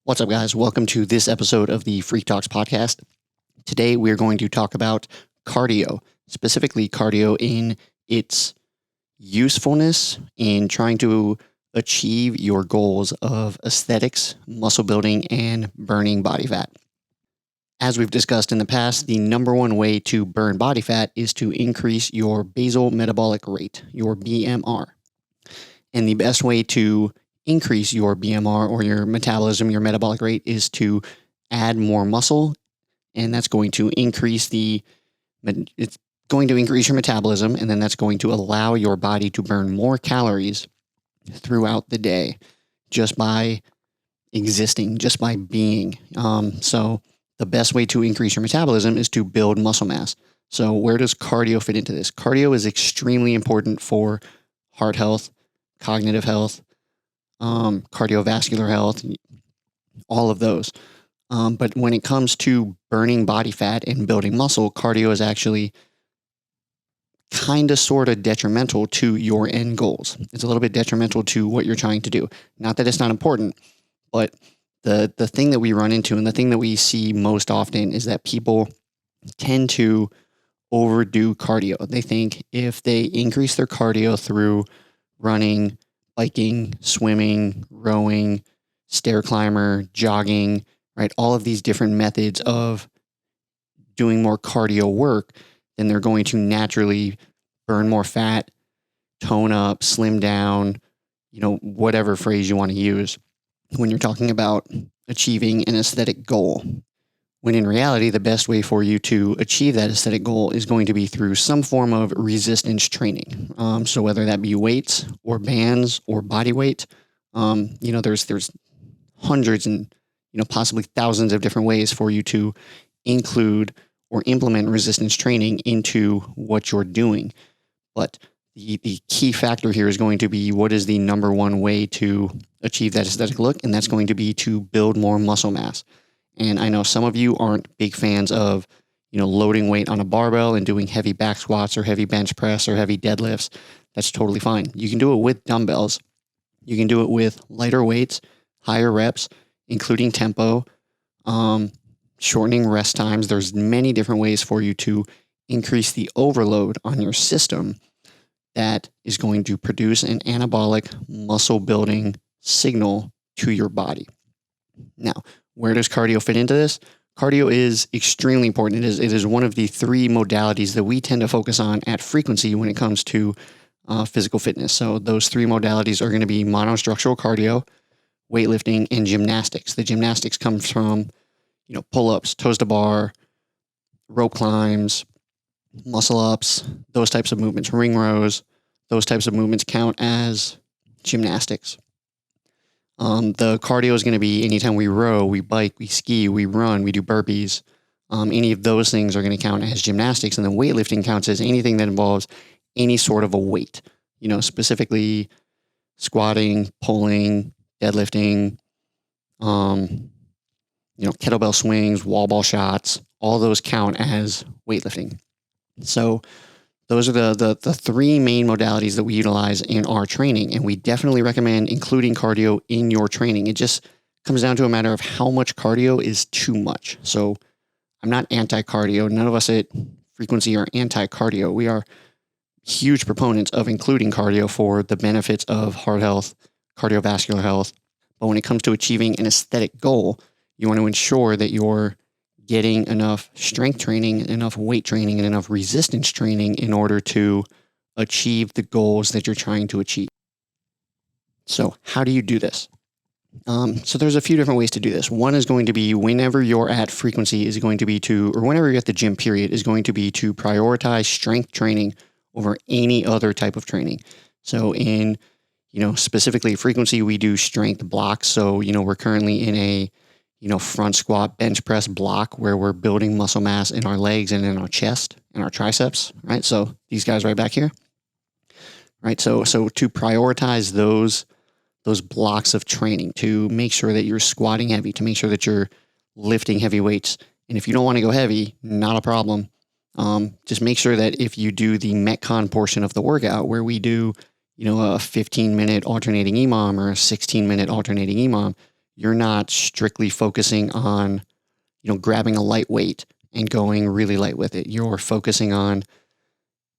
What's up, guys? Welcome to this episode of the FREQ Talks Podcast. Today, we're going to talk about cardio, specifically cardio in its usefulness in trying to achieve your goals of aesthetics, muscle building, and burning body fat. As we've discussed in the past, the number one way to burn body fat is to increase your basal metabolic rate, your BMR. And the best way to increase your BMR or your metabolism, your metabolic rate, is to add more muscle, and that's going to increase your metabolism, and then that's going to allow your body to burn more calories throughout the day just by existing, just by being. So the best way to increase your metabolism is to build muscle mass. So where does cardio fit into this? Cardio is extremely important for heart health, cognitive health, cardiovascular health, all of those. But when it comes to burning body fat and building muscle, cardio is actually kind of sort of detrimental to your end goals. It's a little bit detrimental to what you're trying to do. Not that it's not important, but the thing that we run into and the thing that we see most often is that people tend to overdo cardio. They think if they increase their cardio through running, biking, swimming, rowing, stair climber, jogging, right? All of these different methods of doing more cardio work, then they're going to naturally burn more fat, tone up, slim down, whatever phrase you want to use when you're talking about achieving an aesthetic goal. When in reality, the best way for you to achieve that aesthetic goal is going to be through some form of resistance training. So whether that be weights or bands or body weight, there's hundreds and possibly thousands of different ways for you to include or implement resistance training into what you're doing. But the key factor here is going to be what is the number one way to achieve that aesthetic look, and that's going to be to build more muscle mass. And I know some of you aren't big fans of, loading weight on a barbell and doing heavy back squats or heavy bench press or heavy deadlifts. That's totally fine. You can do it with dumbbells. You can do it with lighter weights, higher reps, including tempo, shortening rest times. There's many different ways for you to increase the overload on your system that is going to produce an anabolic muscle building signal to your body. Now, where does cardio fit into this? Cardio is extremely important. It is one of the three modalities that we tend to focus on at Frequency when it comes to physical fitness. So those three modalities are going to be monostructural cardio, weightlifting, and gymnastics. The gymnastics comes from, pull-ups, toes to bar, rope climbs, muscle ups, those types of movements, ring rows, those types of movements count as gymnastics. The cardio is going to be anytime we row, we bike, we ski, we run, we do burpees. Any of those things are going to count as gymnastics. And then weightlifting counts as anything that involves any sort of a weight, specifically squatting, pulling, deadlifting, kettlebell swings, wall ball shots, all those count as weightlifting. So those are the three main modalities that we utilize in our training, and we definitely recommend including cardio in your training. It just comes down to a matter of how much cardio is too much. So I'm not anti-cardio. None of us at Frequency are anti-cardio. We are huge proponents of including cardio for the benefits of heart health, cardiovascular health. But when it comes to achieving an aesthetic goal, you want to ensure that you're getting enough strength training, enough weight training, and enough resistance training in order to achieve the goals that you're trying to achieve. So how do you do this? So there's a few different ways to do this. One is going to be whenever you're at Frequency is going to be or whenever you're at the gym period is going to be to prioritize strength training over any other type of training. So in, specifically Frequency, we do strength blocks. So, we're currently in a front squat, bench press block where we're building muscle mass in our legs and in our chest and our triceps, right? So these guys right back here, right? So to prioritize those blocks of training, to make sure that you're squatting heavy, to make sure that you're lifting heavy weights. And if you don't want to go heavy, not a problem. Just make sure that if you do the Metcon portion of the workout where we do, a 15-minute alternating EMOM or a 16-minute alternating EMOM, you're not strictly focusing on, grabbing a light weight and going really light with it. You're focusing on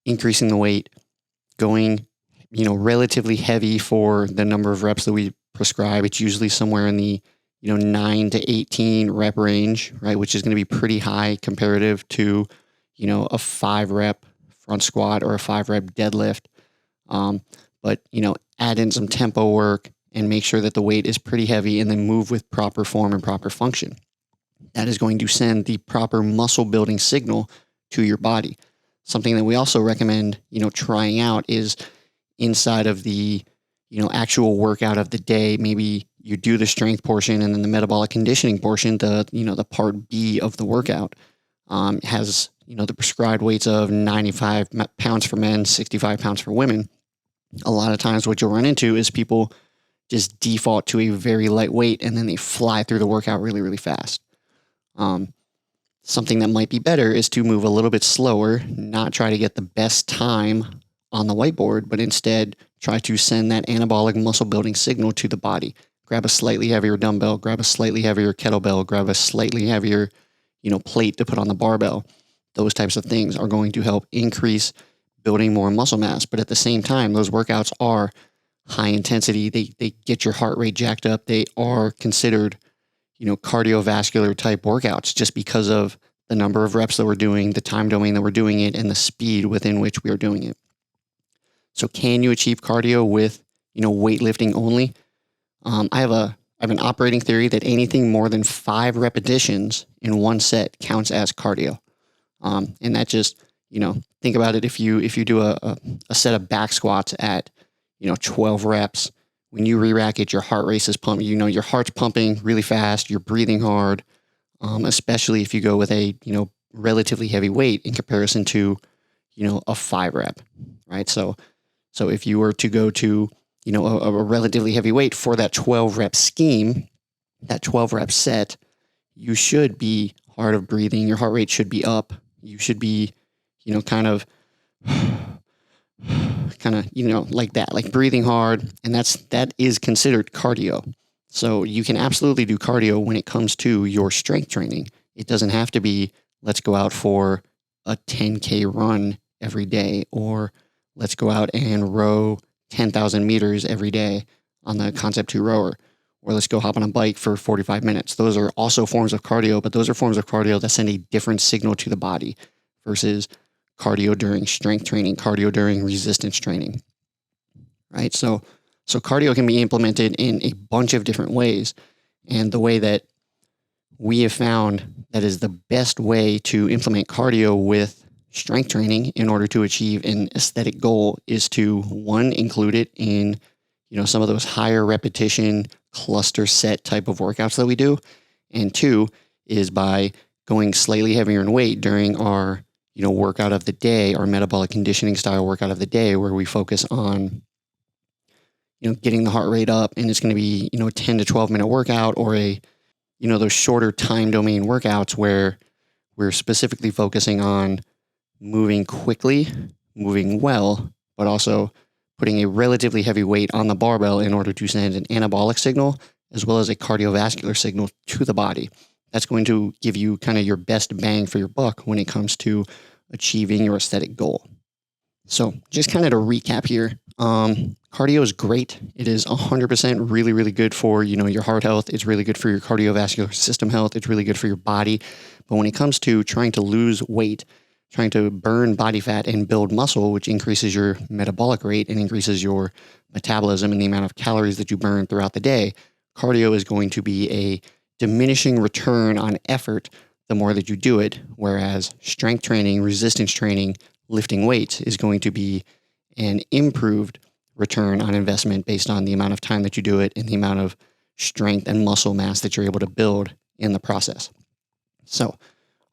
increasing the weight, going, relatively heavy for the number of reps that we prescribe. It's usually somewhere in the, 9 to 18 rep range, right? Which is going to be pretty high comparative to, a 5 rep front squat or a 5 rep deadlift. But, add in some tempo work and make sure that the weight is pretty heavy, and then move with proper form and proper function. That is going to send the proper muscle building signal to your body. Something that we also recommend, trying out is inside of the, actual workout of the day. Maybe you do the strength portion, and then the metabolic conditioning portion, the part B of the workout, has, the prescribed weights of 95 pounds for men, 65 pounds for women. A lot of times what you'll run into is people just default to a very light weight, and then they fly through the workout really, really fast. Something that might be better is to move a little bit slower, not try to get the best time on the whiteboard, but instead try to send that anabolic muscle building signal to the body. Grab a slightly heavier dumbbell, grab a slightly heavier kettlebell, grab a slightly heavier, plate to put on the barbell. Those types of things are going to help increase building more muscle mass. But at the same time, those workouts are high intensity. They get your heart rate jacked up. They are considered, cardiovascular type workouts just because of the number of reps that we're doing, the time domain that we're doing it, and the speed within which we are doing it. So can you achieve cardio with, weightlifting only? I have an operating theory that anything more than 5 repetitions in one set counts as cardio. And that just, think about it. If you do a set of back squats at, 12 reps, when you re-rack it, your heart rate is pumping, your heart's pumping really fast, you're breathing hard, especially if you go with a, relatively heavy weight in comparison to, a 5 rep, right? So if you were to go to, a relatively heavy weight for that 12 rep scheme, that 12 rep set, you should be hard of breathing. Your heart rate should be up. You should be, kind of, like that, like breathing hard. And that is considered cardio. So you can absolutely do cardio when it comes to your strength training. It doesn't have to be, let's go out for a 10K run every day, or let's go out and row 10,000 meters every day on the Concept 2 rower, or let's go hop on a bike for 45 minutes. Those are also forms of cardio, but those are forms of cardio that send a different signal to the body versus cardio during strength training, cardio during resistance training, right? So cardio can be implemented in a bunch of different ways. And the way that we have found that is the best way to implement cardio with strength training in order to achieve an aesthetic goal is to, one, include it in, some of those higher repetition cluster set type of workouts that we do. And two is by going slightly heavier in weight during our, workout of the day, our metabolic conditioning style workout of the day, where we focus on, getting the heart rate up, and it's going to be, a 10 to 12 minute workout, or a, those shorter time domain workouts where we're specifically focusing on moving quickly, moving well, but also putting a relatively heavy weight on the barbell in order to send an anabolic signal as well as a cardiovascular signal to the body. That's going to give you kind of your best bang for your buck when it comes to achieving your aesthetic goal. So just kind of to recap here, cardio is great. It is 100% really, really good for, your heart health. It's really good for your cardiovascular system health. It's really good for your body. But when it comes to trying to lose weight, trying to burn body fat and build muscle, which increases your metabolic rate and increases your metabolism and the amount of calories that you burn throughout the day, cardio is going to be a diminishing return on effort the more that you do it, whereas strength training, resistance training, lifting weights is going to be an improved return on investment based on the amount of time that you do it and the amount of strength and muscle mass that you're able to build in the process. So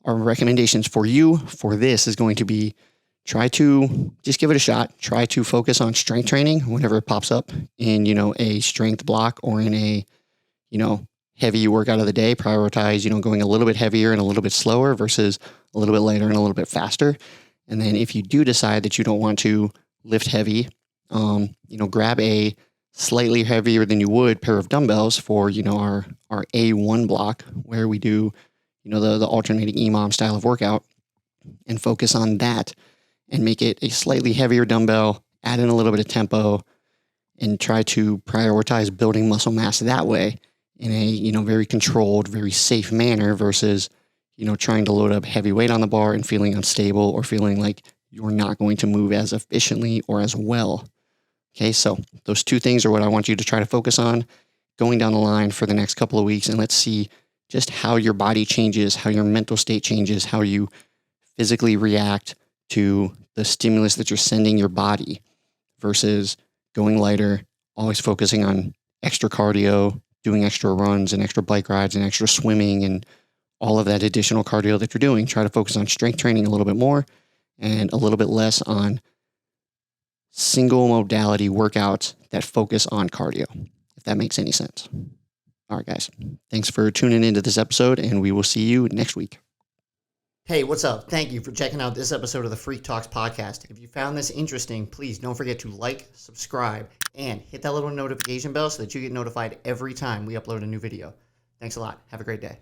our recommendations for you for this is going to be, try to just give it a shot. Try to focus on strength training whenever it pops up in, a strength block or in a, heavy workout of the day. Prioritize, going a little bit heavier and a little bit slower versus a little bit lighter and a little bit faster. And then if you do decide that you don't want to lift heavy, grab a slightly heavier than you would pair of dumbbells for, our A1 block, where we do, the alternating EMOM style of workout, and focus on that and make it a slightly heavier dumbbell, add in a little bit of tempo, and try to prioritize building muscle mass that way in a, very controlled, very safe manner versus, trying to load up heavy weight on the bar and feeling unstable or feeling like you're not going to move as efficiently or as well. Okay, so those two things are what I want you to try to focus on going down the line for the next couple of weeks, and let's see just how your body changes, how your mental state changes, how you physically react to the stimulus that you're sending your body versus going lighter, always focusing on extra cardio, doing extra runs and extra bike rides and extra swimming and all of that additional cardio that you're doing. Try to focus on strength training a little bit more and a little bit less on single modality workouts that focus on cardio, if that makes any sense. All right, guys. Thanks for tuning into this episode, and we will see you next week. Hey, what's up? Thank you for checking out this episode of the FREQ Talks Podcast. If you found this interesting, please don't forget to like, subscribe, and hit that little notification bell so that you get notified every time we upload a new video. Thanks a lot. Have a great day.